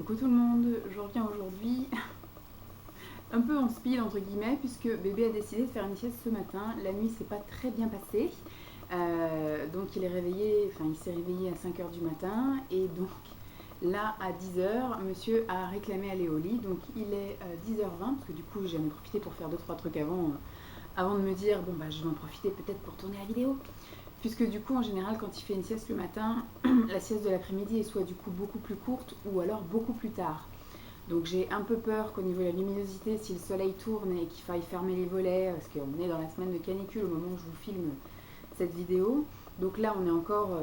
Coucou tout le monde, je reviens aujourd'hui un peu en speed entre guillemets puisque bébé a décidé de faire une sieste ce matin. La nuit s'est pas très bien passée, donc il s'est réveillé à 5 h du matin et donc là à 10 h, monsieur a réclamé aller au lit. Donc il est 10 h 20 parce que du coup j'en ai profité pour faire 2-3 trucs avant de me dire bon bah je vais en profiter peut-être pour tourner la vidéo. Puisque du coup en général quand il fait une sieste le matin, la sieste de l'après-midi est soit du coup beaucoup plus courte ou alors beaucoup plus tard. Donc j'ai un peu peur qu'au niveau de la luminosité, si le soleil tourne et qu'il faille fermer les volets, parce qu'on est dans la semaine de canicule au moment où je vous filme cette vidéo. Donc là on est encore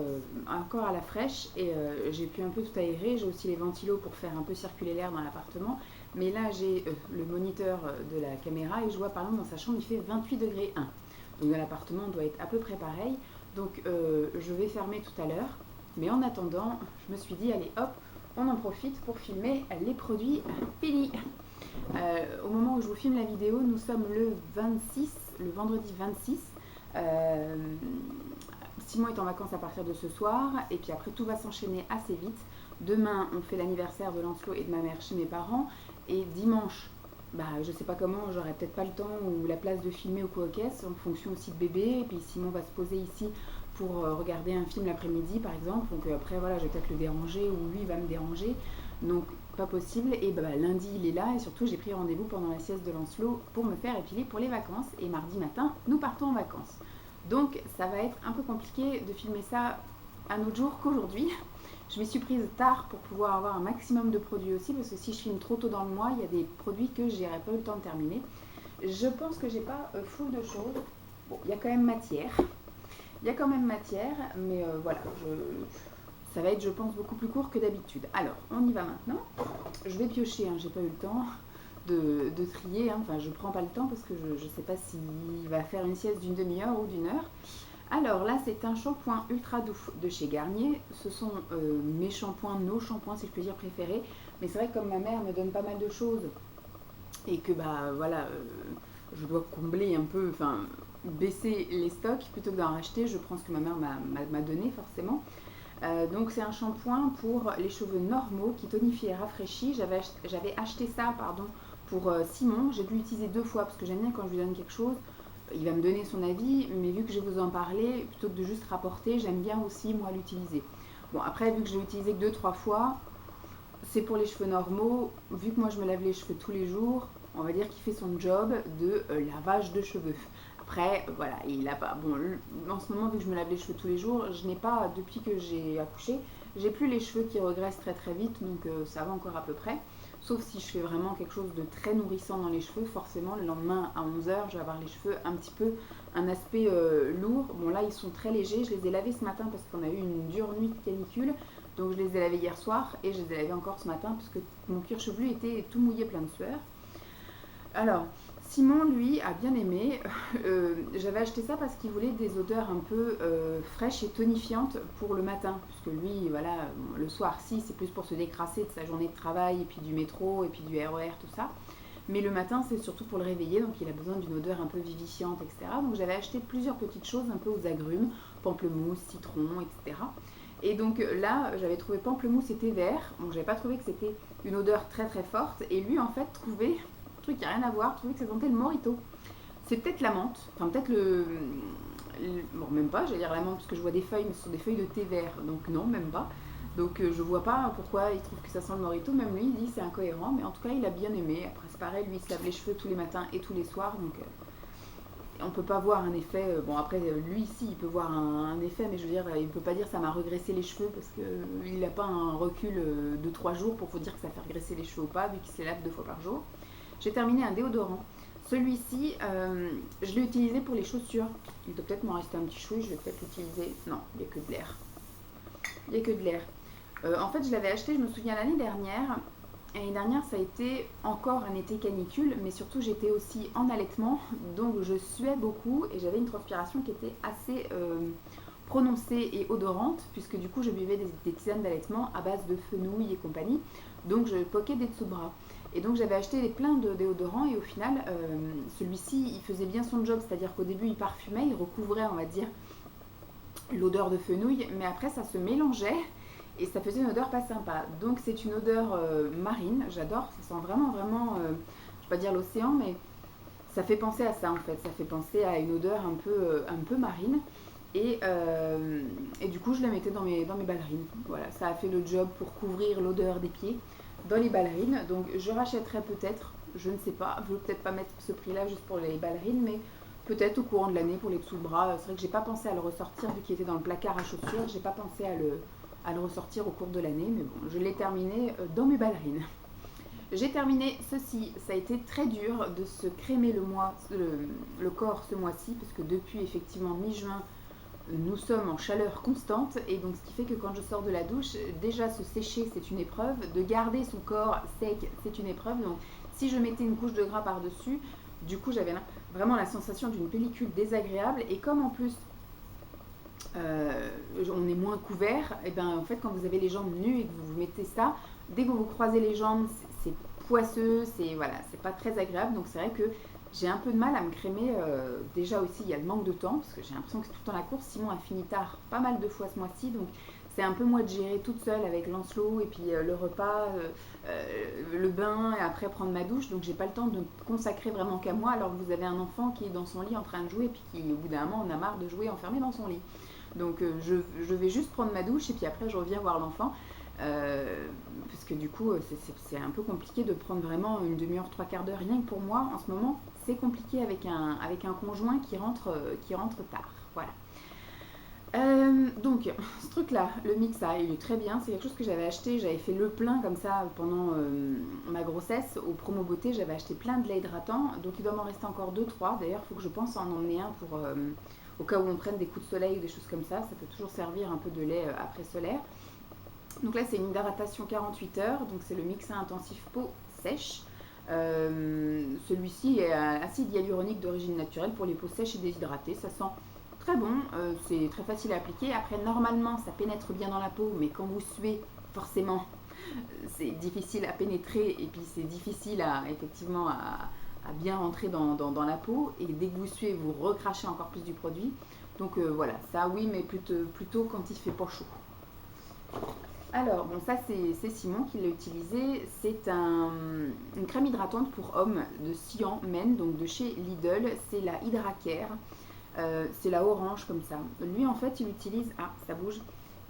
à la fraîche et j'ai pu un peu tout aérer. J'ai aussi les ventilos pour faire un peu circuler l'air dans l'appartement. Mais là j'ai le moniteur de la caméra et je vois par exemple dans sa chambre il fait 28 degrés 1. Donc dans l'appartement on doit être à peu près pareil. Donc je vais fermer tout à l'heure. Mais en attendant, je me suis dit allez hop, on en profite pour filmer les produits Pili. Au moment où je vous filme la vidéo, nous sommes le vendredi 26. Simon est en vacances à partir de ce soir et puis après tout va s'enchaîner assez vite. Demain, on fait l'anniversaire de Lancelot et de ma mère chez mes parents et dimanche, je sais pas comment, j'aurai peut-être pas le temps ou la place de filmer au co-caisse en fonction aussi de bébé. Et puis Simon va se poser ici pour regarder un film l'après-midi par exemple. Donc après voilà, je vais peut-être le déranger ou lui va me déranger. Donc pas possible. Et lundi il est là et surtout j'ai pris rendez-vous pendant la sieste de Lancelot pour me faire épiler pour les vacances. Et mardi matin, nous partons en vacances. Donc ça va être un peu compliqué de filmer ça un autre jour qu'aujourd'hui. Je m'y suis prise tard pour pouvoir avoir un maximum de produits aussi, parce que si je filme trop tôt dans le mois, il y a des produits que j'aurais pas eu le temps de terminer. Je pense que j'ai pas full de choses. Bon, il y a quand même matière. Il y a quand même matière, mais voilà, ça va être, je pense, beaucoup plus court que d'habitude. Alors, on y va maintenant. Je vais piocher, j'ai pas eu le temps de trier. Enfin, je prends pas le temps parce que je sais pas s'il va faire une sieste d'une demi-heure ou d'une heure. Alors là, c'est un shampoing ultra doux de chez Garnier. Ce sont mes shampoings, nos shampoings, si je peux dire, préférés. Mais c'est vrai que comme ma mère me donne pas mal de choses et que je dois combler un peu, baisser les stocks plutôt que d'en racheter, je prends ce que ma mère m'a donné forcément. Donc c'est un shampoing pour les cheveux normaux qui tonifie et rafraîchit. J'avais acheté ça pour Simon. J'ai dû l'utiliser 2 fois parce que j'aime bien quand je lui donne quelque chose. Il va me donner son avis, mais vu que je vais vous en parler, plutôt que de juste rapporter, j'aime bien aussi moi l'utiliser. Bon après, vu que je l'ai utilisé que 2-3 fois, c'est pour les cheveux normaux. Vu que moi je me lave les cheveux tous les jours, on va dire qu'il fait son job de lavage de cheveux. Après, voilà, il a pas. Bon, en ce moment, vu que je me lave les cheveux tous les jours, je n'ai pas, depuis que j'ai accouché, j'ai plus les cheveux qui regressent très très vite, donc ça va encore à peu près. Sauf si je fais vraiment quelque chose de très nourrissant dans les cheveux, forcément, le lendemain à 11 h, je vais avoir les cheveux un petit peu, un aspect lourd. Bon, là, ils sont très légers. Je les ai lavés ce matin parce qu'on a eu une dure nuit de canicule. Donc, je les ai lavés hier soir et je les ai lavés encore ce matin parce que mon cuir chevelu était tout mouillé, plein de sueur. Alors, Simon, lui, a bien aimé. J'avais acheté ça parce qu'il voulait des odeurs un peu fraîches et tonifiantes pour le matin. Puisque lui, voilà, le soir, si, c'est plus pour se décrasser de sa journée de travail, et puis du métro, et puis du RER, tout ça. Mais le matin, c'est surtout pour le réveiller, donc il a besoin d'une odeur un peu vivifiante, etc. Donc j'avais acheté plusieurs petites choses un peu aux agrumes, pamplemousse, citron, etc. Et donc là, j'avais trouvé pamplemousse et thé vert. Bon, j'avais pas trouvé que c'était une odeur très très forte. Et lui, en fait, trouvait truc qui n'a rien à voir, trouvais que ça sentait le morito. C'est peut-être la menthe, enfin peut-être bon, même pas, j'allais dire la menthe parce que je vois des feuilles, mais ce sont des feuilles de thé vert, donc non, même pas. Donc je vois pas pourquoi il trouve que ça sent le morito, même lui il dit c'est incohérent, mais en tout cas il a bien aimé. Après c'est pareil, lui il se lave les cheveux tous les matins et tous les soirs, donc on peut pas voir un effet. Bon après lui ici il peut voir un effet, mais je veux dire il peut pas dire ça m'a regressé les cheveux parce qu'il n'a pas un recul de 3 jours pour vous dire que ça fait regresser les cheveux ou pas, vu qu'il se les lave 2 fois par jour. J'ai terminé un déodorant. Celui-ci, je l'ai utilisé pour les chaussures. Il doit peut-être m'en rester un petit chouille, je vais peut-être l'utiliser. Non, il n'y a que de l'air. Il n'y a que de l'air. En fait, je l'avais acheté, je me souviens, l'année dernière. L'année dernière, ça a été encore un été canicule, mais surtout, j'étais aussi en allaitement. Donc, je suais beaucoup et j'avais une transpiration qui était assez prononcée et odorante, puisque du coup, je buvais des tisanes d'allaitement à base de fenouil et compagnie. Donc, je poquais des dessous-bras. Et donc j'avais acheté plein de déodorants et au final celui-ci il faisait bien son job, c'est-à-dire qu'au début il parfumait, il recouvrait on va dire l'odeur de fenouil, mais après ça se mélangeait et ça faisait une odeur pas sympa. Donc c'est une odeur marine, j'adore, ça sent vraiment, vraiment, je vais pas dire l'océan, mais ça fait penser à ça en fait, ça fait penser à une odeur un peu marine. Et du coup, je la mettais dans mes ballerines. Voilà, ça a fait le job pour couvrir l'odeur des pieds dans les ballerines. Donc, je rachèterai peut-être, je ne sais pas, je ne veux peut-être pas mettre ce prix-là juste pour les ballerines, mais peut-être au courant de l'année pour les dessous de bras. C'est vrai que j'ai pas pensé à le ressortir vu qu'il était dans le placard à chaussures. J'ai pas pensé à le ressortir au cours de l'année, mais bon, je l'ai terminé dans mes ballerines. J'ai terminé ceci, ça a été très dur de se crémer le corps ce mois-ci, parce que depuis effectivement mi-juin, nous sommes en chaleur constante, et donc ce qui fait que quand je sors de la douche, déjà se sécher c'est une épreuve, de garder son corps sec c'est une épreuve. Donc si je mettais une couche de gras par-dessus, du coup j'avais vraiment la sensation d'une pellicule désagréable, et comme en plus on est moins couvert, et ben en fait quand vous avez les jambes nues et que vous mettez ça, dès que vous croisez les jambes, c'est poisseux, c'est voilà, c'est pas très agréable. Donc c'est vrai que j'ai un peu de mal à me crémer. Déjà aussi, il y a le manque de temps, parce que j'ai l'impression que c'est tout le temps la course. Simon a fini tard pas mal de fois ce mois-ci, donc c'est un peu moi de gérer toute seule avec Lancelot, et puis le repas, le bain, et après prendre ma douche. Donc j'ai pas le temps de me consacrer vraiment qu'à moi, alors que vous avez un enfant qui est dans son lit en train de jouer, et puis qui au bout d'un moment on a marre de jouer enfermé dans son lit. Donc je vais juste prendre ma douche, et puis après je reviens voir l'enfant. Parce que du coup c'est un peu compliqué de prendre vraiment une demi-heure, trois quarts d'heure rien que pour moi en ce moment. C'est compliqué avec un conjoint qui rentre tard. Voilà. Donc ce truc là, le Mixa, il est très bien, c'est quelque chose que j'avais acheté, j'avais fait le plein comme ça pendant ma grossesse au promo beauté. J'avais acheté plein de lait hydratant, donc il doit m'en rester encore 2-3. D'ailleurs il faut que je pense en emmener un pour au cas où on prenne des coups de soleil ou des choses comme ça peut toujours servir un peu de lait après solaire. Donc là c'est une hydratation 48 heures, donc c'est le Mixa intensif peau sèche. Celui-ci est un acide hyaluronique d'origine naturelle pour les peaux sèches et déshydratées. Ça sent très bon, c'est très facile à appliquer. Après normalement ça pénètre bien dans la peau, mais quand vous suez forcément c'est difficile à pénétrer, et puis c'est difficile effectivement à bien rentrer dans la peau, et dès que vous suez vous recrachez encore plus du produit. Donc voilà, ça oui, mais plutôt quand il fait pas chaud. Alors, bon, ça c'est Simon qui l'a utilisé. C'est une crème hydratante pour hommes de Sian Men, donc de chez Lidl. C'est la Hydracare. C'est la orange comme ça. Lui, en fait, il utilise. Ah, ça bouge.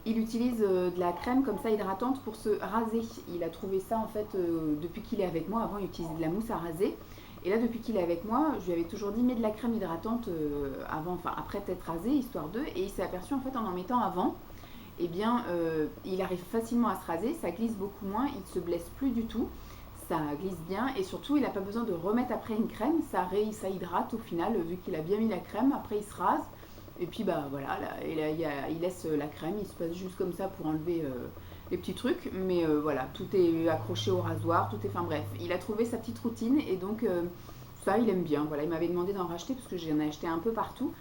Il utilise de la crème comme ça hydratante pour se raser. Il a trouvé ça en fait depuis qu'il est avec moi. Avant, il utilisait de la mousse à raser. Et là, depuis qu'il est avec moi, je lui avais toujours dit mets de la crème hydratante après t'être rasé, histoire d'eux. Et il s'est aperçu en fait en mettant avant, eh bien, il arrive facilement à se raser, ça glisse beaucoup moins, il ne se blesse plus du tout, ça glisse bien, et surtout il n'a pas besoin de remettre après une crème, ça hydrate au final, vu qu'il a bien mis la crème. Après il se rase, et puis bah voilà, là, il laisse la crème, il se passe juste comme ça pour enlever les petits trucs, mais voilà, tout est accroché au rasoir, tout est, enfin bref, il a trouvé sa petite routine, et donc ça il aime bien. Voilà, il m'avait demandé d'en racheter parce que j'en ai acheté un peu partout,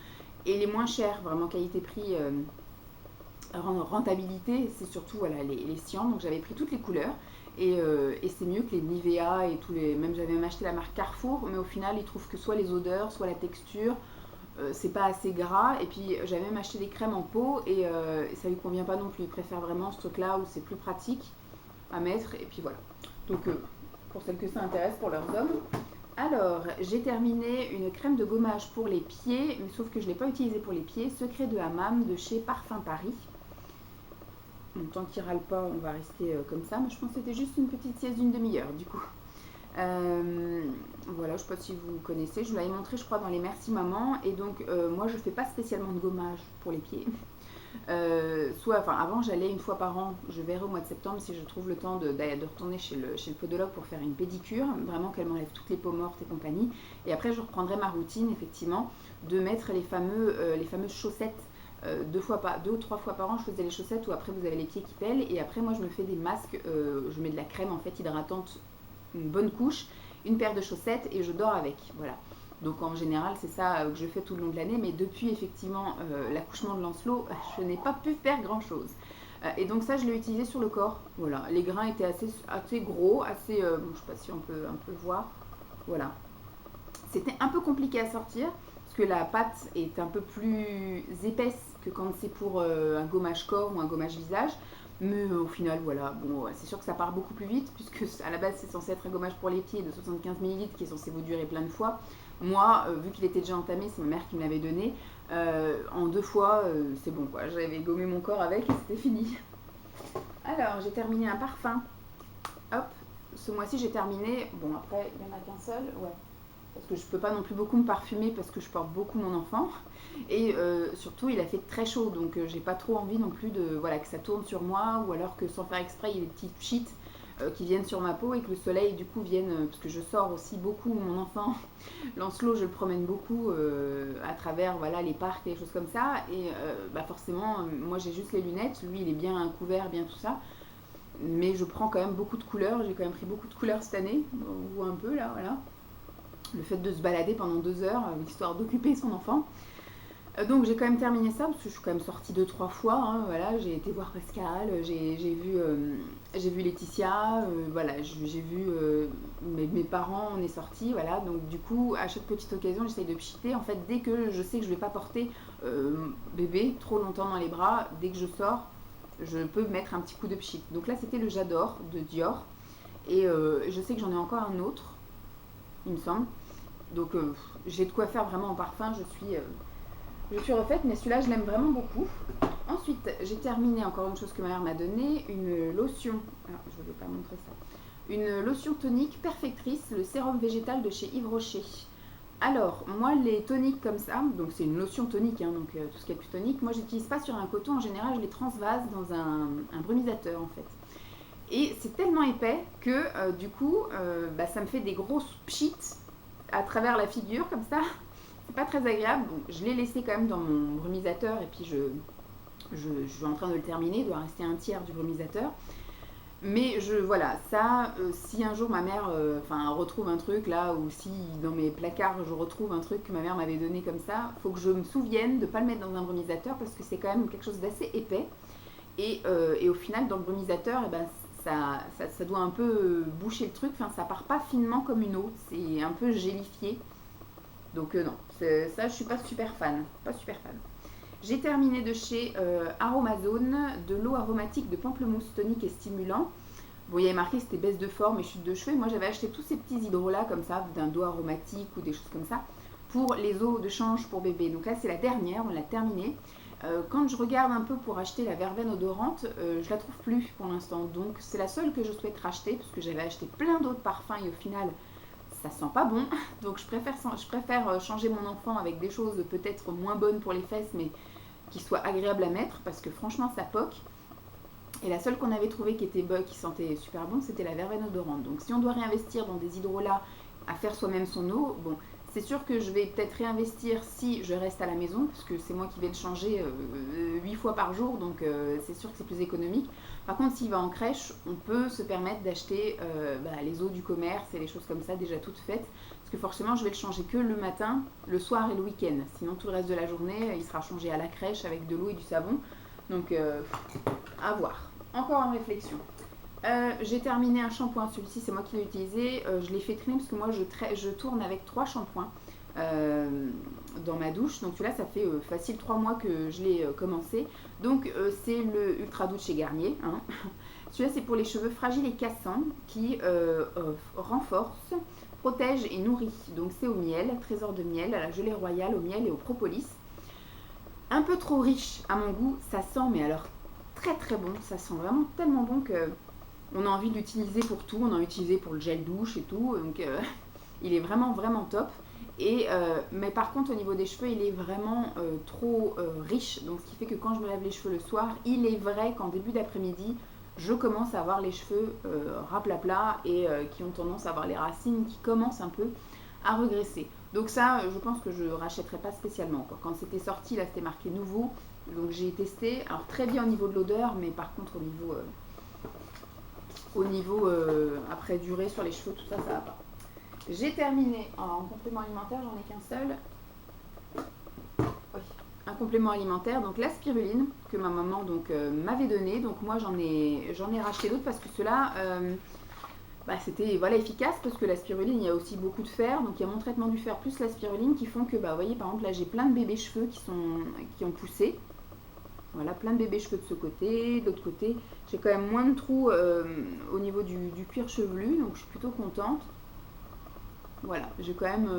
et les moins chers, vraiment qualité-prix, rentabilité, c'est surtout voilà, les cyan. Donc j'avais pris toutes les couleurs, et c'est mieux que les Nivea et tous les. Même j'avais même acheté la marque Carrefour, mais au final ils trouvent que soit les odeurs, soit la texture, c'est pas assez gras. Et puis j'avais même acheté des crèmes en pot, et ça lui convient pas non plus. Il préfère vraiment ce truc là où c'est plus pratique à mettre, et puis voilà. Donc pour celles que ça intéresse, pour leurs hommes. Alors, j'ai terminé une crème de gommage pour les pieds, mais sauf que je ne l'ai pas utilisée pour les pieds. Secret de Hammam de chez Parfum Paris. Bon, tant qu'il râle pas, on va rester comme ça. Mais je pense que c'était juste une petite sieste d'une demi-heure, du coup. Voilà, je ne sais pas si vous connaissez. Je vous l'avais montré, je crois, dans les Merci Maman. Et donc, moi, je ne fais pas spécialement de gommage pour les pieds. Avant, j'allais une fois par an. Je verrai au mois de septembre si je trouve le temps de retourner chez le podologue pour faire une pédicure. Vraiment qu'elle m'enlève toutes les peaux mortes et compagnie. Et après, je reprendrai ma routine, effectivement, de mettre les fameuses chaussettes. 2 ou 3 fois par an, je faisais les chaussettes où après vous avez les pieds qui pèlent, et après moi je me fais des masques, je mets de la crème en fait hydratante, une bonne couche, une paire de chaussettes, et je dors avec. Voilà. Donc en général c'est ça que je fais tout le long de l'année, mais depuis effectivement l'accouchement de Lancelot, je n'ai pas pu faire grand chose. Et donc ça je l'ai utilisé sur le corps. Voilà, les grains étaient assez gros, assez, bon, je sais pas si on peut un peu voir. Voilà. C'était un peu compliqué à sortir, parce que la pâte est un peu plus épaisse que quand c'est pour un gommage corps ou un gommage visage. Mais au final, voilà, bon, c'est sûr que ça part beaucoup plus vite, puisque à la base c'est censé être un gommage pour les pieds de 75 millilitres qui est censé vous durer plein de fois. Moi, vu qu'il était déjà entamé, c'est ma mère qui me l'avait donné, en 2 fois, c'est bon quoi. J'avais gommé mon corps avec et c'était fini. Alors, j'ai terminé un parfum. Hop, ce mois-ci j'ai terminé, bon après il n'y en a qu'un seul, ouais. Parce que je peux pas non plus beaucoup me parfumer parce que je porte beaucoup mon enfant. Et surtout, il a fait très chaud, donc j'ai pas trop envie non plus de voilà, que ça tourne sur moi, ou alors que sans faire exprès, il y ait des petites cheats qui viennent sur ma peau et que le soleil du coup vienne, parce que je sors aussi beaucoup mon enfant. Lancelot, je le promène beaucoup à travers voilà, les parcs et des choses comme ça. Et forcément, moi j'ai juste les lunettes, lui il est bien couvert, bien tout ça. Mais je prends quand même beaucoup de couleurs, j'ai quand même pris beaucoup de couleurs cette année, on voit un peu là, voilà. Le fait de se balader pendant 2 heures, histoire d'occuper son enfant. Donc j'ai quand même terminé ça, parce que je suis quand même sortie 2-3 fois, hein, voilà, j'ai été voir Pascal, j'ai vu Laetitia, voilà, j'ai vu mes parents, on est sortis, voilà, donc du coup, à chaque petite occasion, j'essaye de pchiter, en fait, dès que je sais que je vais pas porter bébé trop longtemps dans les bras, dès que je sors, je peux mettre un petit coup de pchit. Donc là, c'était le J'adore de Dior, et je sais que j'en ai encore un autre, il me semble, donc j'ai de quoi faire vraiment en parfum, je suis refaite, mais celui-là, je l'aime vraiment beaucoup. Ensuite, j'ai terminé encore une chose que ma mère m'a donnée, une lotion. Ah, je ne vais pas montrer ça. Une lotion tonique perfectrice, le sérum végétal de chez Yves Rocher. Alors, moi, les toniques comme ça, donc c'est une lotion tonique, hein, donc tout ce qui est plus tonique, moi, j'utilise pas sur un coton. En général, je les transvase dans un brumisateur, en fait. Et c'est tellement épais que, du coup, ça me fait des grosses pchites à travers la figure, comme ça. C'est pas très agréable, donc je l'ai laissé quand même dans mon brumisateur et puis je suis en train de le terminer, il doit rester un tiers du brumisateur. Mais voilà, ça, si un jour ma mère retrouve un truc là, ou si dans mes placards je retrouve un truc que ma mère m'avait donné comme ça, faut que je me souvienne de ne pas le mettre dans un brumisateur parce que c'est quand même quelque chose d'assez épais. Et au final, dans le brumisateur, ça doit un peu boucher le truc, enfin ça part pas finement comme une eau, c'est un peu gélifié. Donc non, ça je suis pas super fan, J'ai terminé de chez Aromazone de l'eau aromatique de pamplemousse tonique et stimulant. Bon, il y avait marqué c'était baisse de forme et chute de cheveux. Moi j'avais acheté tous ces petits hydros là comme ça, d'un dos aromatique ou des choses comme ça, pour les eaux de change pour bébé. Donc là c'est la dernière, on l'a terminée. Quand je regarde un peu pour acheter la verveine odorante, je la trouve plus pour l'instant. Donc c'est la seule que je souhaite racheter parce que j'avais acheté plein d'autres parfums et au final ça sent pas bon, donc je préfère changer mon enfant avec des choses peut-être moins bonnes pour les fesses, mais qui soient agréables à mettre, parce que franchement ça poque. Et la seule qu'on avait trouvée qui sentait super bon, c'était la verveine odorante. Donc si on doit réinvestir dans des hydrolats à faire soi-même son eau, bon, c'est sûr que je vais peut-être réinvestir si je reste à la maison, parce que c'est moi qui vais le changer 8 fois par jour, donc c'est sûr que c'est plus économique. Par contre, s'il va en crèche, on peut se permettre d'acheter les eaux du commerce et les choses comme ça déjà toutes faites, parce que forcément je vais le changer que le matin, le soir et le week-end. Sinon tout le reste de la journée, il sera changé à la crèche avec de l'eau et du savon. Donc à voir. Encore en réflexion. J'ai terminé un shampoing, celui-ci c'est moi qui l'ai utilisé, je l'ai fait traîner parce que moi je tourne avec 3 shampoings dans ma douche, donc celui-là ça fait facile 3 mois que je l'ai commencé, donc c'est le Ultra Doux de chez Garnier, hein. Celui-là c'est pour les cheveux fragiles et cassants qui renforce, protège et nourrit, donc c'est au miel, trésor de miel, à la gelée royale, au miel et au propolis. Un peu trop riche à mon goût, ça sent mais alors très très bon, ça sent vraiment tellement bon que on a envie de l'utiliser pour tout, on a utilisé pour le gel douche et tout, donc il est vraiment vraiment top. Et, mais par contre au niveau des cheveux il est vraiment trop riche, donc ce qui fait que quand je me lave les cheveux le soir, il est vrai qu'en début d'après-midi je commence à avoir les cheveux raplapla et qui ont tendance à avoir les racines qui commencent un peu à regresser. Donc ça je pense que je rachèterai pas spécialement quoi. Quand c'était sorti là c'était marqué nouveau, donc j'ai testé, alors très bien au niveau de l'odeur, mais par contre au niveau après durée sur les cheveux, tout ça, ça va pas. J'ai terminé en complément alimentaire, j'en ai qu'un seul. Oui, un complément alimentaire, donc la spiruline que ma maman m'avait donné. Donc moi j'en ai racheté d'autres parce que ceux-là, c'était efficace parce que la spiruline, il y a aussi beaucoup de fer. Donc il y a mon traitement du fer plus la spiruline qui font que, vous voyez par exemple là j'ai plein de bébés cheveux qui ont poussé. Voilà, plein de bébés cheveux de ce côté. De l'autre côté, j'ai quand même moins de trous au niveau du cuir chevelu, donc je suis plutôt contente. Voilà, j'ai quand même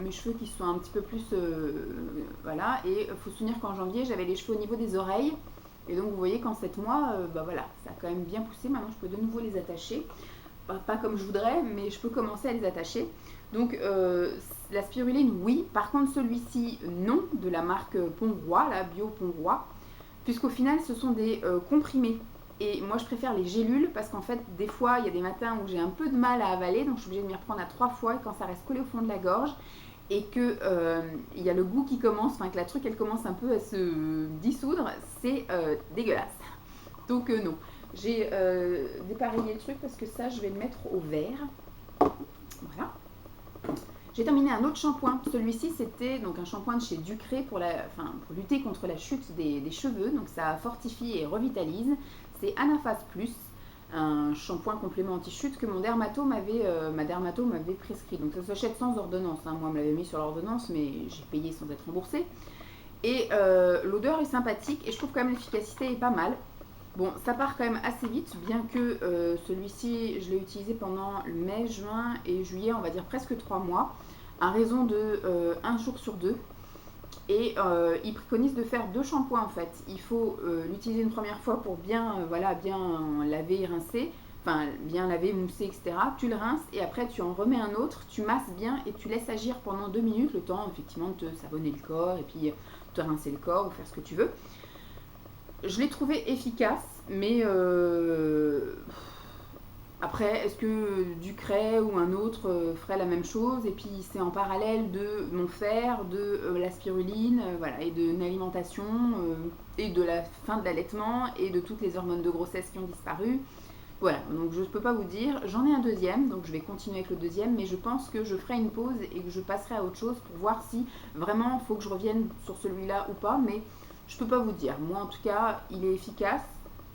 mes cheveux qui sont un petit peu plus... voilà, et il faut se souvenir qu'en janvier, j'avais les cheveux au niveau des oreilles. Et donc vous voyez qu'en 7 mois, bah voilà, ça a quand même bien poussé. Maintenant, je peux de nouveau les attacher. Pas comme je voudrais, mais je peux commencer à les attacher. Donc la spiruline, oui. Par contre, celui-ci, non, de la marque Pont-Roi, la Bio Pont-Roi. Puisqu'au final, ce sont des comprimés. Et moi, je préfère les gélules parce qu'en fait, des fois, il y a des matins où j'ai un peu de mal à avaler, donc je suis obligée de m'y reprendre à 3 fois et quand ça reste collé au fond de la gorge et que il y a le goût qui commence, enfin que la truc elle commence un peu à se dissoudre, c'est dégueulasse. Donc non, j'ai dépareillé le truc parce que ça, je vais le mettre au vert. Voilà. J'ai terminé un autre shampoing. Celui-ci, c'était donc un shampoing de chez Ducré pour lutter contre la chute des cheveux. Donc ça fortifie et revitalise. C'est Anaphase Plus, un shampoing complément anti-chute que ma dermato m'avait prescrit. Donc ça s'achète sans ordonnance. Hein. Moi, on me l'avait mis sur l'ordonnance, mais j'ai payé sans être remboursée. Et l'odeur est sympathique et je trouve quand même l'efficacité est pas mal. Bon, ça part quand même assez vite, bien que celui-ci, je l'ai utilisé pendant mai, juin et juillet, on va dire presque 3 mois, à raison de 1 jour sur 2. Et il préconise de faire 2 shampoings en fait. Il faut l'utiliser une première fois pour bien, bien laver et rincer, enfin bien laver, mousser, etc. Tu le rinces et après tu en remets un autre, tu masses bien et tu laisses agir pendant 2 minutes, le temps effectivement de te savonner le corps et puis te rincer le corps ou faire ce que tu veux. Je l'ai trouvé efficace, mais après, est-ce que Ducré ou un autre ferait la même chose? Et puis c'est en parallèle de mon fer, de la spiruline, voilà, et d'une alimentation, et de la fin de l'allaitement, et de toutes les hormones de grossesse qui ont disparu. Voilà, donc je ne peux pas vous dire. J'en ai un deuxième, donc je vais continuer avec le deuxième, mais je pense que je ferai une pause et que je passerai à autre chose pour voir si vraiment il faut que je revienne sur celui-là ou pas, mais je peux pas vous dire. Moi, en tout cas, il est efficace.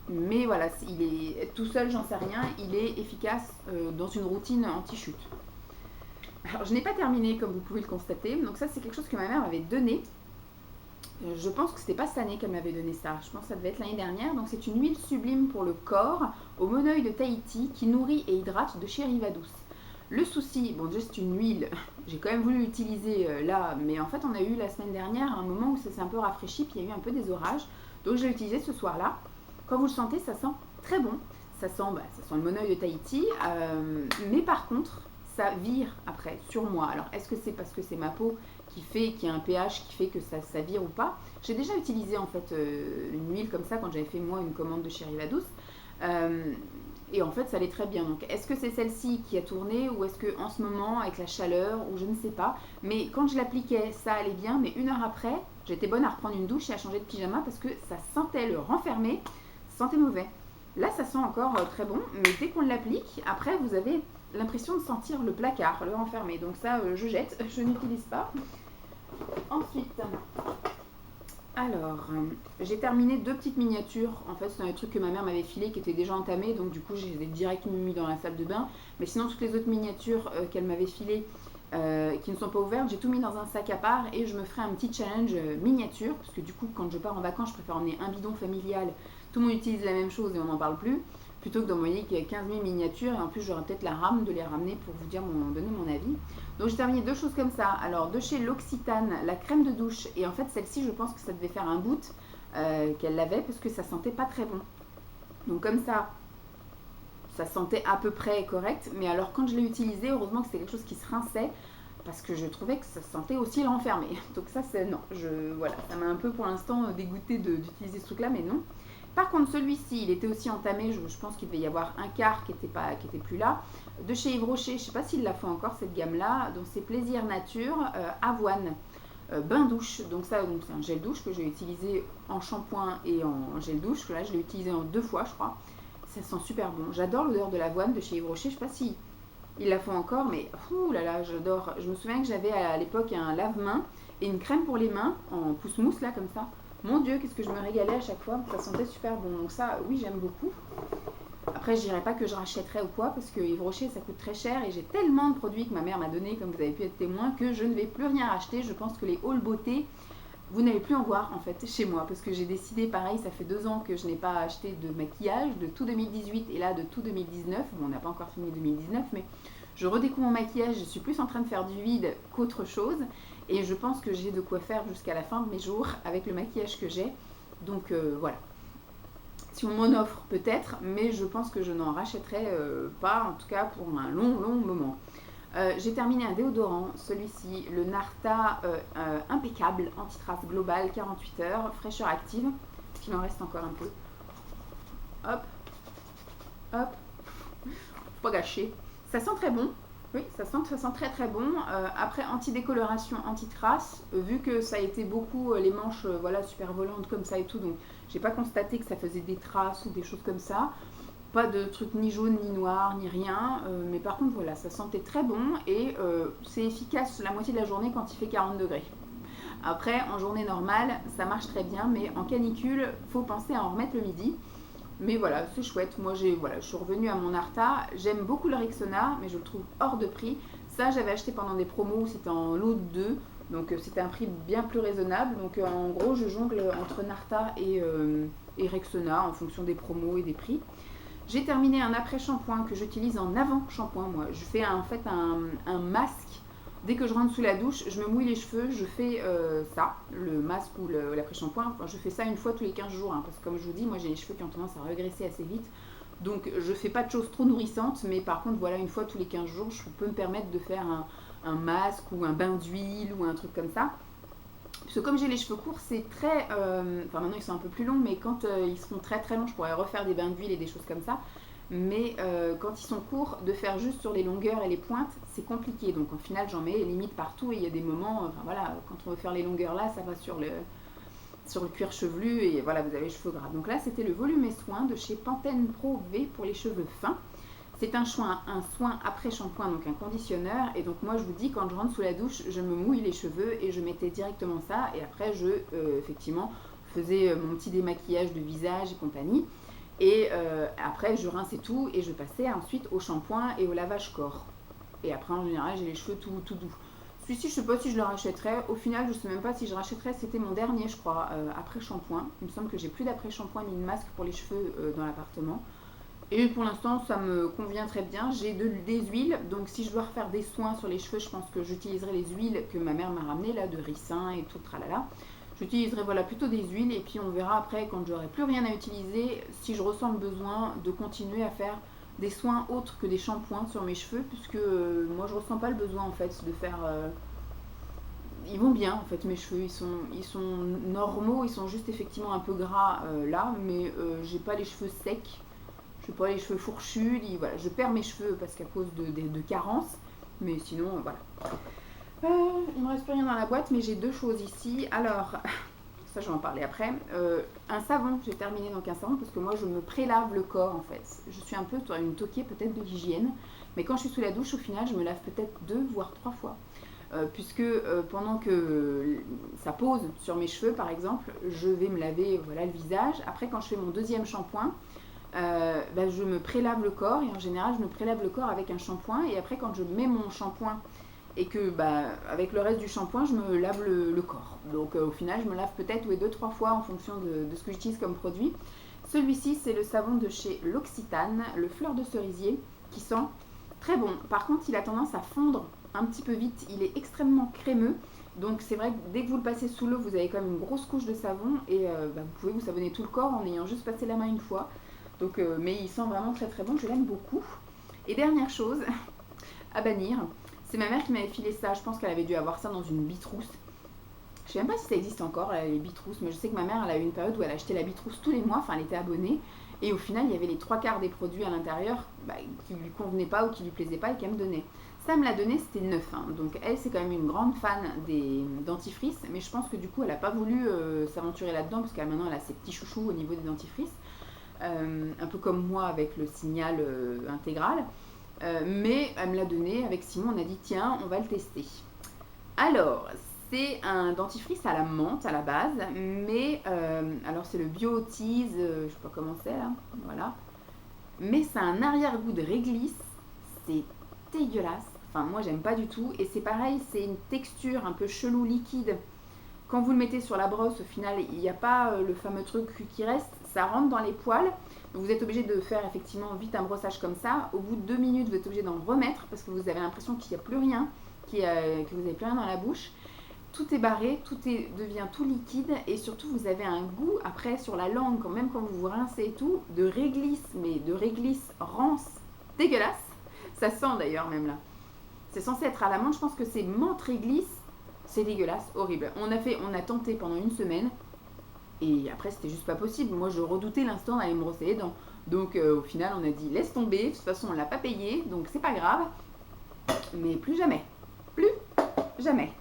Mais voilà, il est tout seul, j'en sais rien. Il est efficace dans une routine anti-chute. Alors, je n'ai pas terminé, comme vous pouvez le constater. Donc ça, c'est quelque chose que ma mère m'avait donné. Je pense que c'était pas cette année qu'elle m'avait donné ça. Je pense que ça devait être l'année dernière. Donc c'est une huile sublime pour le corps au monoeil de Tahiti qui nourrit et hydrate de chez Rivadouce. Le souci, bon déjà c'est une huile, j'ai quand même voulu l'utiliser là, mais en fait on a eu la semaine dernière un moment où ça s'est un peu rafraîchi, puis il y a eu un peu des orages, donc je l'ai utilisé ce soir-là. Quand vous le sentez, ça sent très bon, ça sent le monoeil de Tahiti, mais par contre ça vire après sur moi. Alors est-ce que c'est parce que c'est ma peau qui a un pH qui fait que ça vire ou pas? J'ai déjà utilisé en fait une huile comme ça quand j'avais fait moi une commande de chez Rivadouce. Et en fait, ça allait très bien. Donc, est-ce que c'est celle-ci qui a tourné ou est-ce qu'en ce moment, avec la chaleur, ou je ne sais pas. Mais quand je l'appliquais, ça allait bien. Mais 1 heure après, j'étais bonne à reprendre une douche et à changer de pyjama parce que ça sentait le renfermé, ça sentait mauvais. Là, ça sent encore très bon. Mais dès qu'on l'applique, après, vous avez l'impression de sentir le placard, le renfermé. Donc ça, je jette, je n'utilise pas. Ensuite... Alors, j'ai terminé 2 petites miniatures. En fait, c'est un truc que ma mère m'avait filé qui était déjà entamé, donc du coup, je les ai directement mis dans la salle de bain. Mais sinon, toutes les autres miniatures qu'elle m'avait filées qui ne sont pas ouvertes, j'ai tout mis dans un sac à part et je me ferai un petit challenge miniature. Parce que du coup, quand je pars en vacances, je préfère emmener un bidon familial. Tout le monde utilise la même chose et on n'en parle plus. Plutôt que d'envoyer 15 000 miniatures et en plus, j'aurai peut-être la rame de les ramener pour vous donner mon avis. Donc j'ai terminé 2 choses comme ça. Alors de chez L'Occitane, la crème de douche. Et en fait celle-ci je pense que ça devait faire un bout qu'elle l'avait parce que ça sentait pas très bon. Donc comme ça sentait à peu près correct. Mais alors quand je l'ai utilisé, heureusement que c'était quelque chose qui se rinçait. Parce que je trouvais que ça sentait aussi le renfermé. Donc ça c'est non. Voilà, ça m'a un peu pour l'instant dégoûté d'utiliser ce truc là, mais non. Par contre, celui-ci, il était aussi entamé, je pense qu'il devait y avoir un quart qui était plus là. De chez Yves Rocher, je ne sais pas s'ils la font encore cette gamme-là, donc c'est Plaisir Nature, avoine, bain douche. Donc ça, c'est un gel douche que j'ai utilisé en shampoing et en gel douche. Là, je l'ai utilisé en 2 fois, je crois. Ça sent super bon. J'adore l'odeur de l'avoine de chez Yves Rocher. Je ne sais pas si ils la font encore, mais ouh là là, j'adore. Je me souviens que j'avais à l'époque un lave-main et une crème pour les mains en pousse-mousse, là, comme ça. Mon Dieu, qu'est-ce que je me régalais à chaque fois, ça sentait super bon. Donc ça, oui, j'aime beaucoup. Après, je dirais pas que je rachèterais ou quoi, parce que Yves Rocher, ça coûte très cher et j'ai tellement de produits que ma mère m'a donné, comme vous avez pu être témoin, que je ne vais plus rien racheter. Je pense que les hauls beauté, vous n'allez plus en voir en fait chez moi parce que j'ai décidé, pareil, ça fait 2 ans que je n'ai pas acheté de maquillage de tout 2018 et là de tout 2019. Bon, on n'a pas encore fini 2019, mais je redécouvre mon maquillage, je suis plus en train de faire du vide qu'autre chose et je pense que j'ai de quoi faire jusqu'à la fin de mes jours avec le maquillage que j'ai. Donc voilà. Si on m'en offre peut-être, mais je pense que je n'en rachèterai pas, en tout cas pour un long moment. J'ai terminé un déodorant, celui-ci, le Narta impeccable, anti-trace global, 48 heures, fraîcheur active, parce qu'il en reste encore un peu. Hop, hop, faut pas gâcher. Ça sent très bon, oui, ça sent très bon. Après, anti-décoloration, anti-trace, vu que ça a été beaucoup les manches voilà, super volantes comme ça et tout, donc j'ai pas constaté que ça faisait des traces ou des choses comme ça. Pas de trucs ni jaune, ni noir, ni rien. Mais par contre, voilà, ça sentait très bon et c'est efficace la moitié de la journée quand il fait 40 degrés. Après, en journée normale, ça marche très bien, mais en canicule, faut penser à en remettre le midi. Mais voilà, c'est chouette. Moi, je suis revenue à mon Arta. J'aime beaucoup le Rexona, mais je le trouve hors de prix. Ça, j'avais acheté pendant des promos, c'était en lot de 2. Donc, c'était un prix bien plus raisonnable. Donc, en gros, je jongle entre Narta et Rexona en fonction des promos et des prix. J'ai terminé un après-shampoing que j'utilise en avant-shampoing, moi. Je fais en fait un masque. Dès que je rentre sous la douche, je me mouille les cheveux, je fais ça, le masque ou l'après-shampoing. Enfin, je fais ça une fois tous les 15 jours, hein, parce que comme je vous dis, moi j'ai les cheveux qui ont tendance à régresser assez vite. Donc je fais pas de choses trop nourrissantes, mais par contre, voilà, une fois tous les 15 jours, je peux me permettre de faire un masque ou un bain d'huile ou un truc comme ça. Parce que comme j'ai les cheveux courts, c'est très... enfin maintenant ils sont un peu plus longs, mais quand ils seront très longs, je pourrais refaire des bains d'huile et des choses comme ça. Mais quand ils sont courts, de faire juste sur les longueurs et les pointes, c'est compliqué. Donc en final, j'en mets limite partout et il y a des moments, enfin voilà, quand on veut faire les longueurs là, ça va sur le cuir chevelu et voilà, vous avez les cheveux gras. Donc là, c'était le volume et soin de chez Pantene Pro V pour les cheveux fins. C'est un soin après shampoing, donc un conditionneur. Et donc moi, je vous dis, quand je rentre sous la douche, je me mouille les cheveux et je mettais directement ça. Et après, je, effectivement, faisais mon petit démaquillage de visage et compagnie. Et après, je rinçais tout et je passais ensuite au shampoing et au lavage corps. Et après, en général, j'ai les cheveux tout doux. Celui-ci, je ne sais pas si je le rachèterais. Au final, je ne sais même pas si je rachèterais. C'était mon dernier, je crois, après shampoing. Il me semble que j'ai plus d'après shampoing ni de masque pour les cheveux dans l'appartement. Et pour l'instant, ça me convient très bien. J'ai des huiles, donc si je dois refaire des soins sur les cheveux, je pense que j'utiliserai les huiles que ma mère m'a ramenées, là, de ricin et tout, tralala. J'utiliserai voilà, plutôt des huiles et puis on verra après, quand j'aurai plus rien à utiliser, si je ressens le besoin de continuer à faire des soins autres que des shampoings sur mes cheveux, puisque moi je ressens pas le besoin en fait de faire... ils vont bien en fait mes cheveux, ils sont normaux, ils sont juste effectivement un peu gras là, mais j'ai pas les cheveux secs. Je sais pas, les cheveux fourchus, voilà, je perds mes cheveux parce qu'à cause de carences, mais sinon, voilà. Il me reste plus rien dans la boîte, mais j'ai 2 choses ici. Alors, ça je vais en parler après. Un savon, j'ai terminé donc un savon parce que moi je me prélave le corps en fait. Je suis un peu une toquée peut-être de l'hygiène, mais quand je suis sous la douche, au final, je me lave peut-être 2 voire 3 fois. Puisque pendant que ça pose sur mes cheveux par exemple, je vais me laver voilà, le visage. Après, quand je fais mon deuxième shampoing, je me prélave le corps et en général je me prélave le corps avec un shampoing et après quand je mets mon shampoing et que avec le reste du shampoing je me lave le corps, donc au final je me lave peut-être 2-3 fois en fonction de ce que j'utilise comme produit. Celui-ci c'est le savon de chez L'Occitane, le fleur de cerisier, qui sent très bon. Par contre il a tendance à fondre un petit peu vite, il est extrêmement crémeux. Donc c'est vrai que dès que vous le passez sous l'eau, vous avez quand même une grosse couche de savon et vous pouvez vous savonner tout le corps en ayant juste passé la main une fois. Donc, mais il sent vraiment très bon, je l'aime beaucoup. Et dernière chose à bannir, c'est ma mère qui m'avait filé ça. Je pense qu'elle avait dû avoir ça dans une bitrousse. Je sais même pas si ça existe encore, les bitrousses, mais je sais que ma mère, elle a eu une période où elle achetait la bitrousse tous les mois, enfin elle était abonnée. Et au final, il y avait les 3/4 des produits à l'intérieur qui lui convenaient pas ou qui lui plaisaient pas et qu'elle me donnait. Ça me l'a donné, c'était neuf. Hein. Donc elle, c'est quand même une grande fan des dentifrices, mais je pense que du coup, elle n'a pas voulu s'aventurer là-dedans, parce qu'elle maintenant, elle a ses petits chouchous au niveau des dentifrices. Un peu comme moi avec le Signal intégral. Mais elle me l'a donné avec Simon, on a dit tiens, on va le tester. Alors, c'est un dentifrice à la menthe à la base, mais alors c'est le Bio Tease, je sais pas comment c'est là, voilà. Mais c'est un arrière-goût de réglisse, c'est dégueulasse. Enfin, moi j'aime pas du tout. Et c'est pareil, c'est une texture un peu chelou liquide Quand vous le mettez sur la brosse, au final, il n'y a pas le fameux truc qui reste, ça rentre dans les poils. Donc vous êtes obligé de faire effectivement vite un brossage comme ça. Au bout de 2 minutes, vous êtes obligé d'en remettre parce que vous avez l'impression qu'il n'y a plus rien, que vous n'avez plus rien dans la bouche. Tout est barré, devient tout liquide et surtout vous avez un goût après sur la langue, même quand vous vous rincez et tout, de réglisse, mais de réglisse rance, dégueulasse. Ça sent d'ailleurs même là. C'est censé être à la menthe, je pense que c'est menthe réglisse, c'est dégueulasse, horrible. On a tenté pendant une semaine et après c'était juste pas possible. Moi je redoutais l'instant d'aller me brosser les dents. Donc au final on a dit laisse tomber, de toute façon on l'a pas payé, donc c'est pas grave. Mais plus jamais, plus jamais.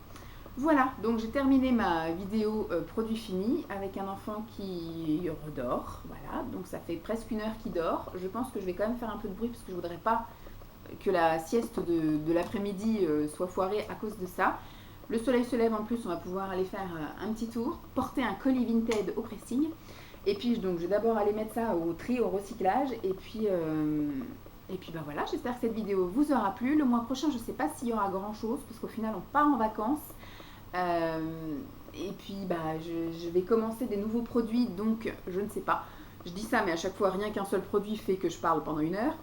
Voilà, donc j'ai terminé ma vidéo produit fini avec un enfant qui redort. Voilà, donc ça fait presque 1 heure qu'il dort. Je pense que je vais quand même faire un peu de bruit parce que je voudrais pas que la sieste de l'après-midi soit foirée à cause de ça. Le soleil se lève en plus, on va pouvoir aller faire un petit tour, porter un colis Vinted au pressing. Et puis donc je vais d'abord aller mettre ça au tri, au recyclage. Et puis bah voilà, j'espère que cette vidéo vous aura plu. Le mois prochain, je ne sais pas s'il y aura grand chose parce qu'au final on part en vacances. Et puis bah je vais commencer des nouveaux produits, donc je ne sais pas. Je dis ça, mais à chaque fois rien qu'un seul produit fait que je parle pendant 1 heure.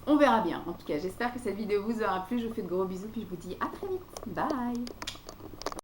On verra bien. En tout cas, j'espère que cette vidéo vous aura plu. Je vous fais de gros bisous puis je vous dis à très vite. Bye.